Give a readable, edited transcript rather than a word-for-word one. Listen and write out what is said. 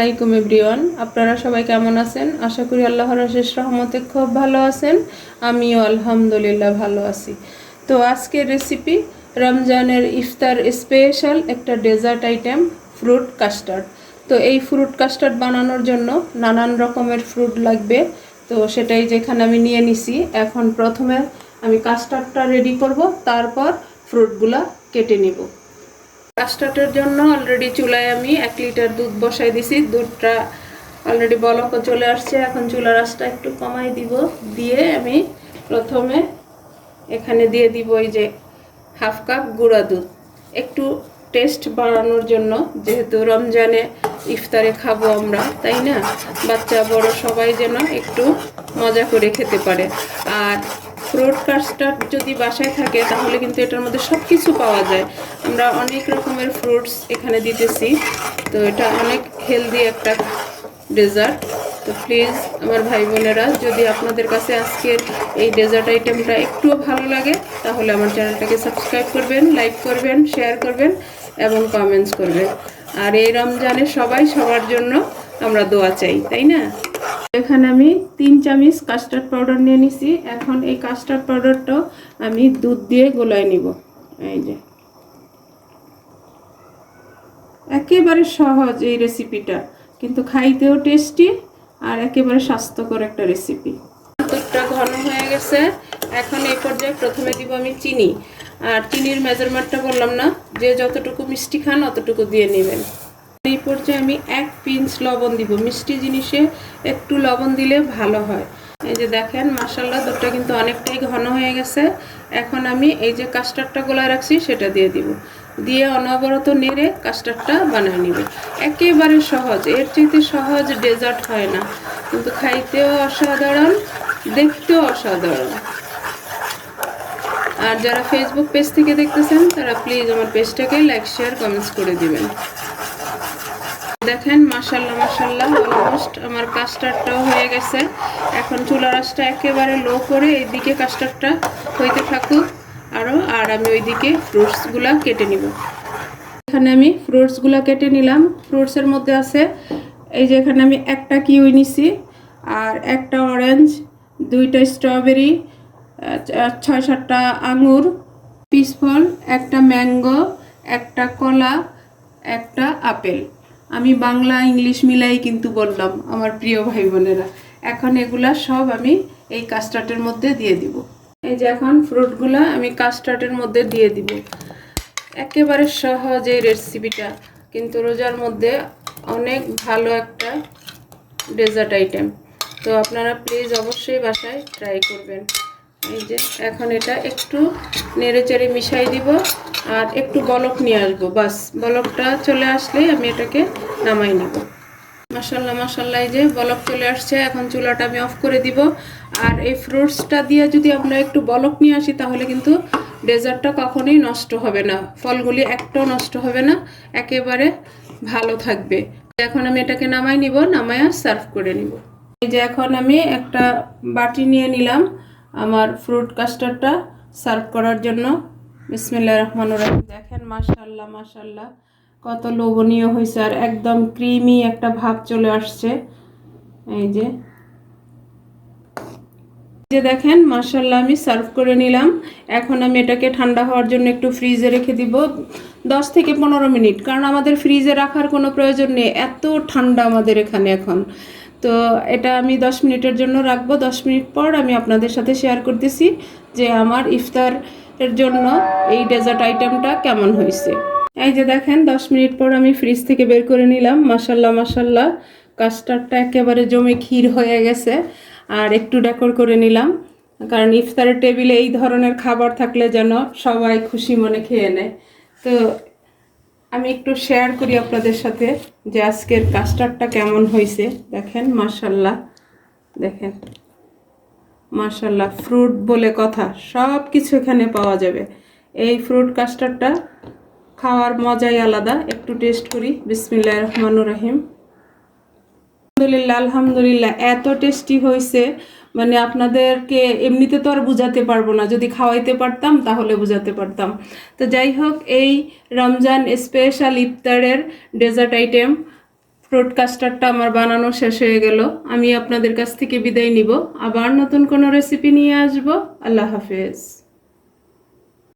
আলাইকুম এভরিওয়ান, আপনারা সবাই কেমন আছেন? আশা করি আল্লাহর অশেষ রহমতে খুব ভালো আছেন। আমিও আলহামদুলিল্লাহ ভালো আছি। তো আজকের রেসিপি রমজানের ইফতার স্পেশাল একটা ডেজার্ট আইটেম, ফ্রুট কাস্টার্ড। তো এই ফ্রুট কাস্টার্ড বানানোর জন্য নানান রকমের ফ্রুট লাগবে। তো সেটাই যেখানে আমি নিয়ে নিছি। এখন প্রথমে আমি কাস্টার্ডটা রেডি করব, তারপর ফ্রুটগুলা কেটে নিব। কাস্টার্ডের জন্য অলরেডি চুলায় আমি 1 লিটার দুধ বসাই দিছি। দুধটা অলরেডি বলকও চলে আসছে। এখন চুলার আঁচটা একটু কমাই দিব। দিয়ে আমি প্রথমে এখানে দিয়ে দিব এই যে হাফ কাপ গুঁড়া দুধ, একটু টেস্ট বাড়ানোর জন্য। যেহেতু রমজানে ইফতারে খাবো আমরা, তাই না? বাচ্চা বড় সবাই যেন একটু মজা করে খেতে পারে। আর ফ্রুট কাস্টার্ড যদি বাসায় থাকে তাহলে কিন্তু এটার মধ্যে সব কিছু পাওয়া যায়। আমরা অনেক রকমের ফ্রুটস এখানে দিতেছি। তো এটা অনেক হেলদি একটা ডেজার্ট। তো প্লিজ আমার ভাই বোনেরা, যদি আপনাদের কাছে আজকের এই ডেজার্ট আইটেমটা একটু ভালো লাগে তাহলে আমার চ্যানেলটাকে সাবস্ক্রাইব করবেন, লাইক করবেন, শেয়ার করবেন এবং কমেন্টস করবেন। আর এই রমজানে সবাই সবার জন্য আমরা দোয়া চাই, তাই না? এখানে আমি 3 চামচ কাস্টার্ড পাউডার নিয়ে নিছি। এখন এই কাস্টার্ড পাউডারটাও আমি দুধ দিয়ে গোলায় নিব। এই যে একেবারে সহজ এই রেসিপিটা, কিন্তু খাইতেও টেস্টি আর একেবারে স্বাস্থ্যকর একটা রেসিপি। দুধটা ঘন হয়ে গেছে। এখন এই পর্যায়ে প্রথমে দিব আমি চিনি। আর চিনির মেজারমেন্টটা বললাম না, যে যতটুকু মিষ্টি খান অতটুকু দিয়ে নেবেন। এই পর্যায়ে আমি 1 পিঞ্চ লবণ দিব। মিষ্টি জিনিসে একটু লবণ দিলে ভালো হয়। এই যে দেখেন, মাশাআল্লাহ দুধটা কিন্তু অনেকটাই ঘন হয়ে গেছে। এখন আমি এই যে কাস্টার্ডটা গোলায় রাখছি সেটা দিয়ে দিব। দিয়ে অনবরত নেড়ে কাস্টার্ডটা বানিয়ে নিব। একেবারে সহজ, এর চাইতে সহজ ডেজার্ট হয় না, কিন্তু খাইতেও অসাধারণ, দেখতেও অসাধারণ। আর যারা ফেসবুক পেজ থেকে দেখতেছেন তারা প্লিজ আমার পেজটাকে লাইক, শেয়ার, কমেন্টস করে দিবেন। দেখেন মাশাআল্লাহ মাশাআল্লাহ অলমোস্ট আমার কাস্টার্ডটাও হয়ে গেছে। এখন চুলার আঁচটা একেবারে লো করে এইদিকে কাস্টার্ডটা হইতে থাকুক আর আমি ওইদিকে ফ্রুটসগুলা কেটে নিব। এখানে আমি ফ্রুটসগুলা কেটে নিলাম। ফ্রুটসের মধ্যে আছে এই যে এখানে আমি একটা কিউই নিছি, আর একটা অরেঞ্জ, 2টা স্ট্রবেরি, 6-7টা আঙুর, পিস ফল, একটা ম্যাঙ্গো, একটা কলা, একটা আপেল। আমি বাংলা ইংলিশ মিলাই কিন্তু বললাম আমার প্রিয় ভাই বোনেরা। এখন এগুলা সব আমি এই কাস্টার্ডের মধ্যে দিয়ে দিব। এই যে এখন ফ্রুটগুলা আমি কাস্টার্ডের মধ্যে দিয়ে দিব। একেবারে সহজ এই রেসিপিটা, কিন্তু রোজার মধ্যে অনেক ভালো একটা ডেজার্ট আইটেম। তো আপনারা প্লিজ অবশ্যই বাসায় ট্রাই করবেন। এই যে এখন এটা একটু নেড়ে চেড়ে মিশাই দিব আর একটু বলক নিয়ে আসবো। বাস বলকটা চলে আসলেই আমি এটাকে নামাই নিব। মাশাআল্লাহ মাশাআল্লাহ, এই যে বলক চলে আসছে। এখন চুলাটা আমি অফ করে দিব। আর এই ফ্রুটসটা দিয়ে যদি আমরা একটু বলক নিয়ে আসি তাহলে কিন্তু ডেজার্টটা কখনোই নষ্ট হবে না, ফলগুলি একটাও নষ্ট হবে না, একেবারে ভালো থাকবে। এখন আমি এটাকে নামাই নিব, নামায়া সার্ভ করে নিব। এই যে এখন আমি একটা বাটি নিয়ে নিলাম আমার ফ্রুট কাস্টার্ডটা সার্ভ করার জন্য। বিসমিল্লাহির রহমানির রহিম। দেখেন মাশাআল্লাহ মাশাআল্লাহ কত লোভনীয় হয়েছে, আর একদম ক্রিমি একটা ভাব চলে আসছে। এই যে দেখেন মাশাআল্লাহ আমি সার্ভ করে নিলাম। এখন আমি এটাকে ঠান্ডা হওয়ার জন্য একটু ফ্রিজে রেখে দিব 10 থেকে 15 মিনিট, কারণ আমাদের ফ্রিজে রাখার কোনো প্রয়োজন নেই, এত ঠান্ডা আমাদের এখানে এখন। তো এটা আমি 10 মিনিটের জন্য রাখবো। 10 মিনিট পর আমি আপনাদের সাথে শেয়ার করতেছি যে আমার ইফতারের জন্য এই ডেজার্ট আইটেমটা কেমন হয়েছে। এই যে দেখেন 10 মিনিট পর আমি ফ্রিজ থেকে বের করে নিলাম। মাশাআল্লাহ মাশাআল্লাহ কাস্টার্ডটা একেবারে জমে ক্ষীর হয়ে গেছে। আর একটু ডেকোর করে নিলাম, কারণ ইফতারের টেবিলে এই ধরনের খাবার থাকলে যেন সবাই খুশি মনে খেয়ে নেয়। তো আমি একটু শেয়ার করি আপনাদের সাথে যে আজকের কাস্টার্ডটা কেমন হয়েছে। দেখেন মাশাআল্লাহ, দেখেন মাশাআল্লাহ, ফ্রুট বলে কথা, সব কিছু এখানে পাওয়া যাবে। এই ফ্রুট কাস্টার্ডটা খাওয়ার মজাই আলাদা। একটু টেস্ট করি। বিসমিল্লাহির রহমানির রহিম। আলহামদুলিল্লাহ আলহামদুলিল্লাহ, এত টেস্টি হয়েছে মানে আপনাদেরকে এমনিতে তো আর বুঝাতে পারবো না, যদি খাওয়াইতে পারতাম তাহলে বুঝাতে পারতাম। তো যাই হোক, এই রমজান স্পেশাল ইফতারের ডেজার্ট আইটেম ফ্রুট কাস্টার্ডটা আমার বানানো শেষ হয়ে গেল। আমি আপনাদের কাছ থেকে বিদায় নিব। আবার নতুন কোনো রেসিপি নিয়ে আসবো। আল্লাহ হাফেজ।